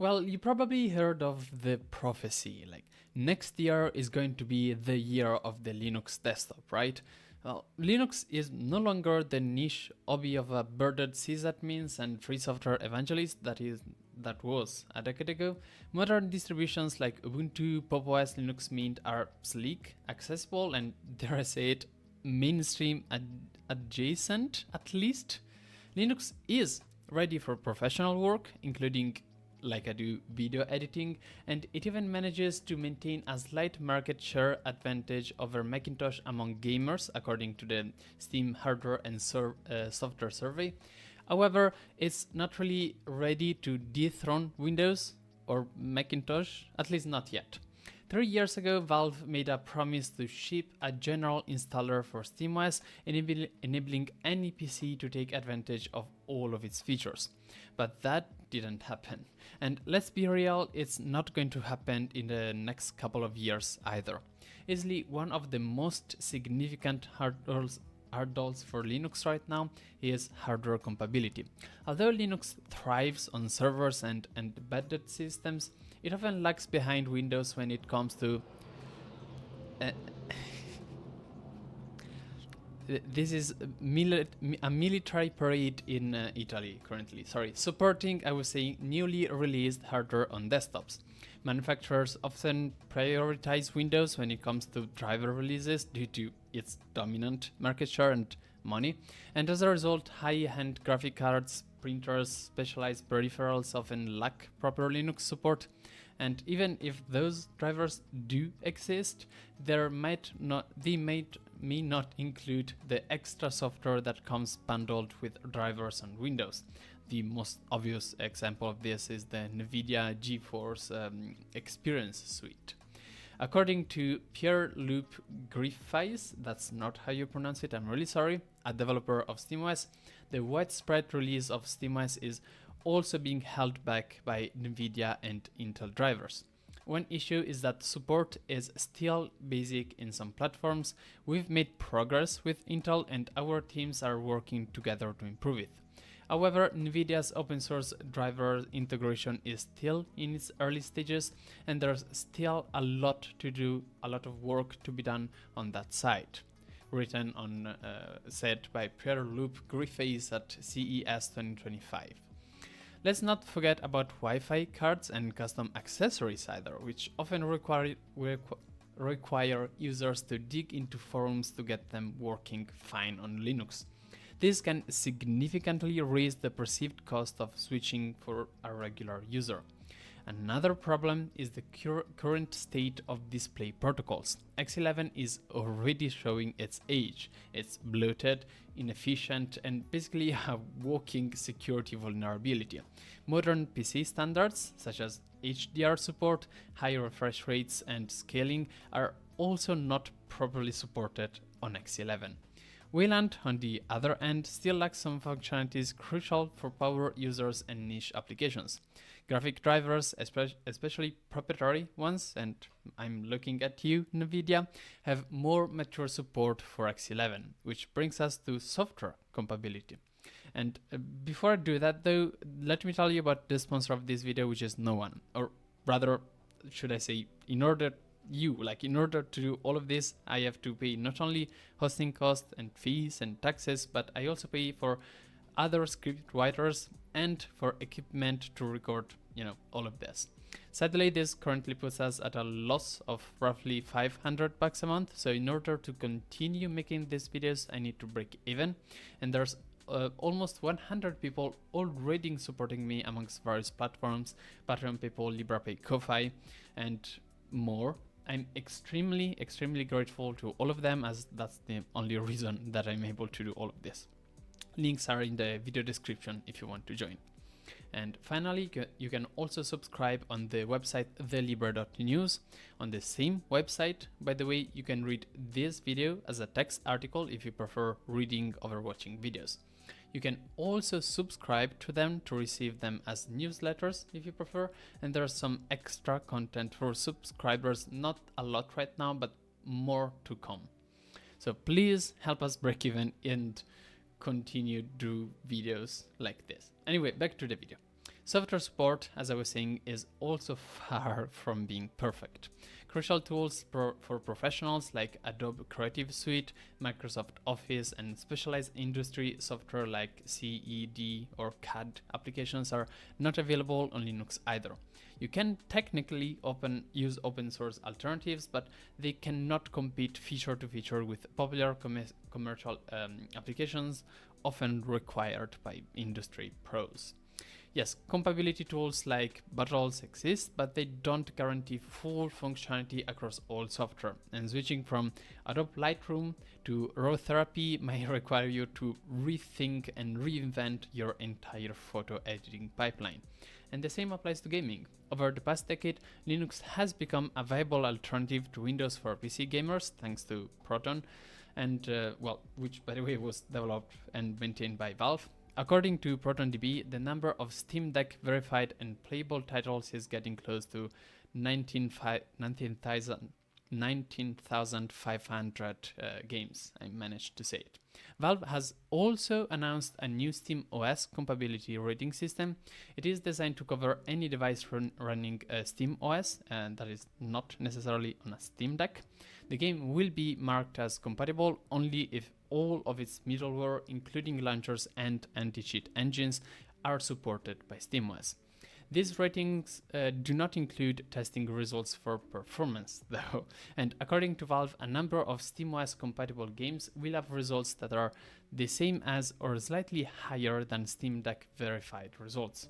Well, you probably heard of the prophecy, like next year is going to be the year of the Linux desktop, right? Well, Linux is no longer the niche hobby of a birded sysadmins and free software evangelists that was a decade ago. Modern distributions like Ubuntu, Pop! OS, Linux Mint are sleek, accessible, and dare I say it, mainstream adjacent at least. Linux is ready for professional work, including like I do video editing, and it even manages to maintain a slight market share advantage over Macintosh among gamers, according to the Steam Hardware and Software Survey. However, it's not really ready to dethrone Windows or Macintosh, at least not yet. 3 years ago, Valve made a promise to ship a general installer for SteamOS, enabling any PC to take advantage of all of its features. But that didn't happen. And let's be real, it's not going to happen in the next couple of years either. Easily one of the most significant hurdles for Linux right now is hardware compatibility. Although Linux thrives on servers and embedded systems, it often lags behind Windows when it comes to this is a military parade in Italy currently. Sorry, supporting, I was saying, newly released hardware on desktops. Manufacturers often prioritize Windows when it comes to driver releases due to its dominant market share and money, and as a result, high-end graphic cards, printers, specialized peripherals often lack proper Linux support. And even if those drivers do exist, they may not include the extra software that comes bundled with drivers on Windows. The most obvious example of this is the NVIDIA GeForce Experience Suite. According to Pierre-Luc Griffiths, that's not how you pronounce it, I'm really sorry, a developer of SteamOS, the widespread release of SteamOS is also being held back by NVIDIA and Intel drivers. One issue is that support is still basic in some platforms. We've made progress with Intel and our teams are working together to improve it. However, NVIDIA's open source driver integration is still in its early stages and there's still a lot to do, a lot of work to be done on that side. Written on, said by Pierre-Luc Griffiths at CES 2025. Let's not forget about Wi-Fi cards and custom accessories either, which often require users to dig into forums to get them working fine on Linux. This can significantly raise the perceived cost of switching for a regular user. Another problem is the current state of display protocols. X11 is already showing its age. It's bloated, inefficient, and basically a walking security vulnerability. Modern PC standards, such as HDR support, high refresh rates, and scaling, are also not properly supported on X11. Wayland, on the other end, still lacks some functionalities crucial for power users and niche applications. Graphic drivers, especially proprietary ones, and I'm looking at you, NVIDIA, have more mature support for X11, which brings us to software compatibility. And before I do that though, let me tell you about the sponsor of this video, which is no one. Or rather, should I say, in order to do all of this, I have to pay not only hosting costs and fees and taxes, but I also pay for other script writers and for equipment to record, all of this. Sadly, this currently puts us at a loss of roughly $500 a month. So in order to continue making these videos, I need to break even. And there's almost 100 people already supporting me amongst various platforms, Patreon people, LibraPay, Ko-Fi, and more. I'm extremely grateful to all of them, as that's the only reason that I'm able to do all of this. Links are in the video description if you want to join. And finally, you can also subscribe on the website thelibra.news. On the same website, by the way, you can read this video as a text article if you prefer reading over watching videos. You can also subscribe to them to receive them as newsletters if you prefer, and there's some extra content for subscribers, not a lot right now, but more to come. So please help us break even and continue do videos like this. Anyway, back to the video. Software support, as I was saying, is also far from being perfect. Crucial tools for professionals like Adobe Creative Suite, Microsoft Office, and specialized industry software like CED or CAD applications are not available on Linux either. You can technically use open source alternatives, but they cannot compete feature to feature with popular commercial applications often required by industry pros. Yes, compatibility tools like Buttons exist, but they don't guarantee full functionality across all software. And switching from Adobe Lightroom to Raw Therapy may require you to rethink and reinvent your entire photo editing pipeline. And the same applies to gaming. Over the past decade, Linux has become a viable alternative to Windows for PC gamers thanks to Proton, and which by the way was developed and maintained by Valve. According to ProtonDB, the number of Steam Deck verified and playable titles is getting close to 19,500 games. I managed to say it. Valve has also announced a new Steam OS compatibility rating system. It is designed to cover any device running Steam OS, and that is not necessarily on a Steam Deck. The game will be marked as compatible only if all of its middleware, including launchers and anti-cheat engines, are supported by SteamOS. These ratings do not include testing results for performance, though, and according to Valve, a number of SteamOS compatible games will have results that are the same as or slightly higher than Steam Deck verified results.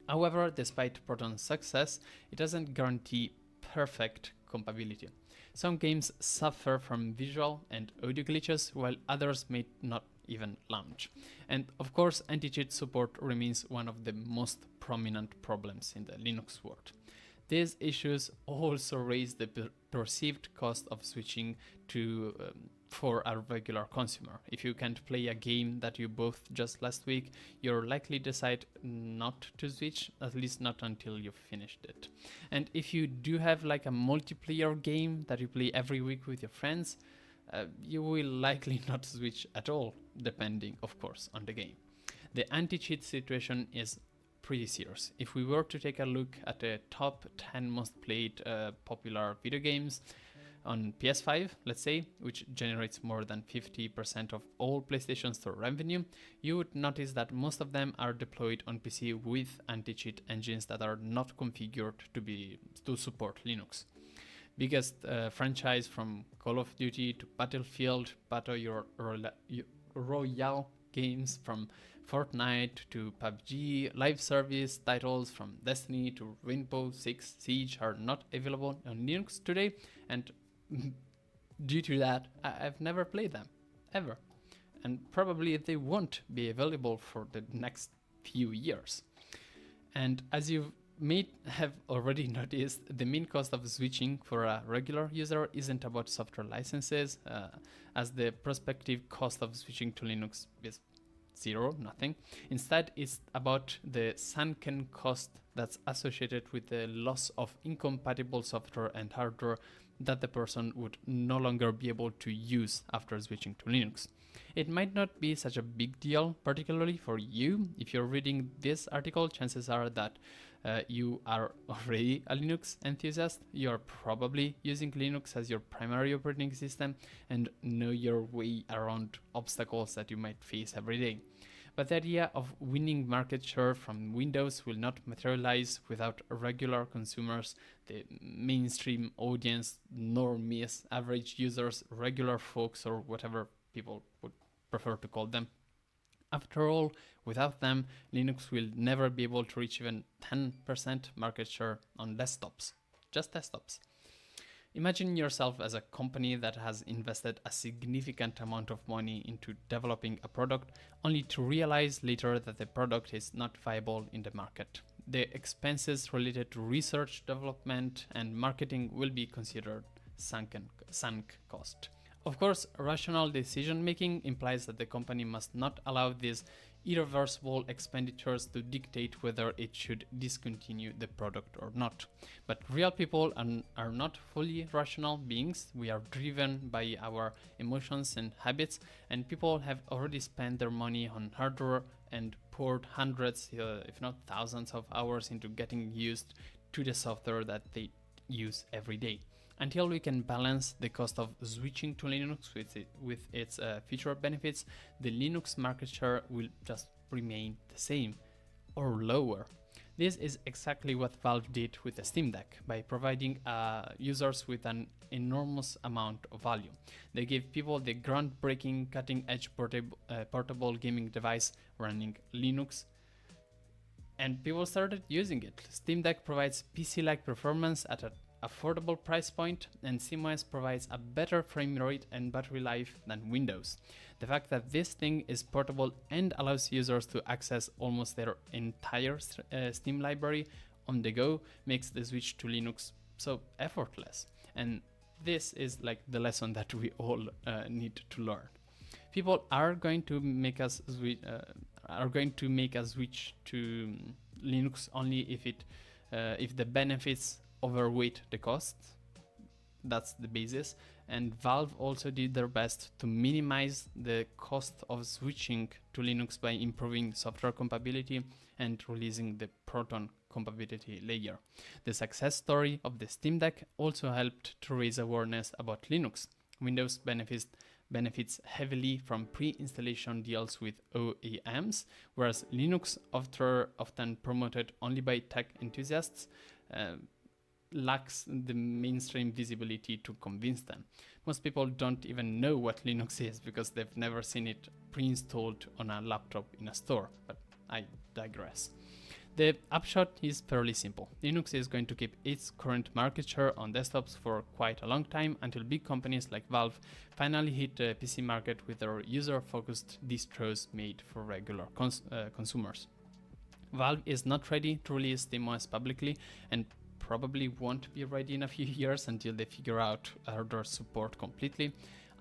However, despite Proton's success, it doesn't guarantee perfect compatibility. Some games suffer from visual and audio glitches, while others may not even launch. And of course, anti-cheat support remains one of the most prominent problems in the Linux world. These issues also raise the perceived cost of switching to for a regular consumer. If you can't play a game that you bought just last week, you'll likely decide not to switch, at least not until you've finished it. And if you do have like a multiplayer game that you play every week with your friends, you will likely not switch at all, depending, of course, on the game. The anti-cheat situation is pretty serious. If we were to take a look at the top 10 most played popular video games on PS5, let's say, which generates more than 50% of all PlayStation Store revenue, you would notice that most of them are deployed on PC with anti-cheat engines that are not configured to support Linux. Biggest franchise from Call of Duty to Battlefield, Battle Royale games from Fortnite to PUBG, live service titles from Destiny to Rainbow Six Siege are not available on Linux today, and due to that, I've never played them, ever. And probably they won't be available for the next few years. And as you may have already noticed, the main cost of switching for a regular user isn't about software licenses, as the prospective cost of switching to Linux is zero, nothing. Instead, it's about the sunken cost that's associated with the loss of incompatible software and hardware that the person would no longer be able to use after switching to Linux. It might not be such a big deal, particularly for you. If you're reading this article, chances are that you are already a Linux enthusiast. You're probably using Linux as your primary operating system and know your way around obstacles that you might face every day. But the idea of winning market share from Windows will not materialize without regular consumers, the mainstream audience, normies, average users, regular folks, or whatever people would prefer to call them. After all, without them, Linux will never be able to reach even 10% market share on desktops, just desktops. Imagine yourself as a company that has invested a significant amount of money into developing a product, only to realize later that the product is not viable in the market. The expenses related to research, development, and marketing will be considered sunk cost. Of course, rational decision making implies that the company must not allow these irreversible expenditures to dictate whether it should discontinue the product or not. But real people are not fully rational beings. We are driven by our emotions and habits, and people have already spent their money on hardware and poured hundreds, if not thousands of hours into getting used to the software that they use every day. Until we can balance the cost of switching to Linux with its feature benefits, the Linux market share will just remain the same or lower. This is exactly what Valve did with the Steam Deck by providing users with an enormous amount of value. They gave people the groundbreaking, cutting-edge portable gaming device running Linux, and people started using it. Steam Deck provides PC-like performance at an affordable price point, and SteamOS provides a better frame rate and battery life than Windows. The fact that this thing is portable and allows users to access almost their entire Steam library on the go makes the switch to Linux so effortless. And this is like the lesson that we all need to learn. People are going to make us switch to Linux only if the benefits overweight the costs. That's the basis. And Valve also did their best to minimize the cost of switching to Linux by improving software compatibility and releasing the Proton compatibility layer. The success story of the Steam Deck also helped to raise awareness about Linux. Windows benefits heavily from pre-installation deals with OEMs, whereas Linux, often promoted only by tech enthusiasts, lacks the mainstream visibility to convince them. Most people don't even know what Linux is because they've never seen it pre-installed on a laptop in a store, but I digress. The upshot is fairly simple. Linux is going to keep its current market share on desktops for quite a long time until big companies like Valve finally hit the PC market with their user-focused distros made for regular consumers. Valve is not ready to release SteamOS publicly and probably won't be ready in a few years until they figure out hardware support completely.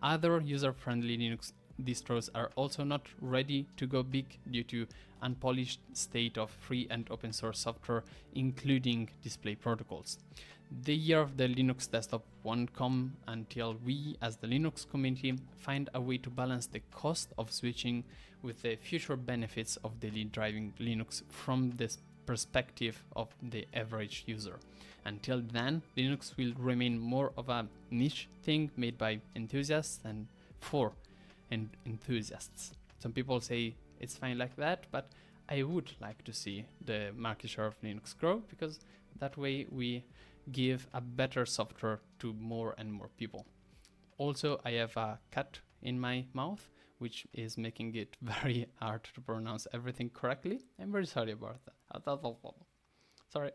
Other user-friendly Linux distros are also not ready to go big due to unpolished state of free and open source software, including display protocols. The year of the Linux desktop won't come until we, as the Linux community, find a way to balance the cost of switching with the future benefits of daily driving Linux from this perspective of the average user. Until then, Linux will remain more of a niche thing made by enthusiasts and for enthusiasts. Some people say it's fine like that, but I would like to see the market share of Linux grow, because that way we give a better software to more and more people. Also, I have a cat in my mouth, which is making it very hard to pronounce everything correctly. I'm very sorry about that. Sorry.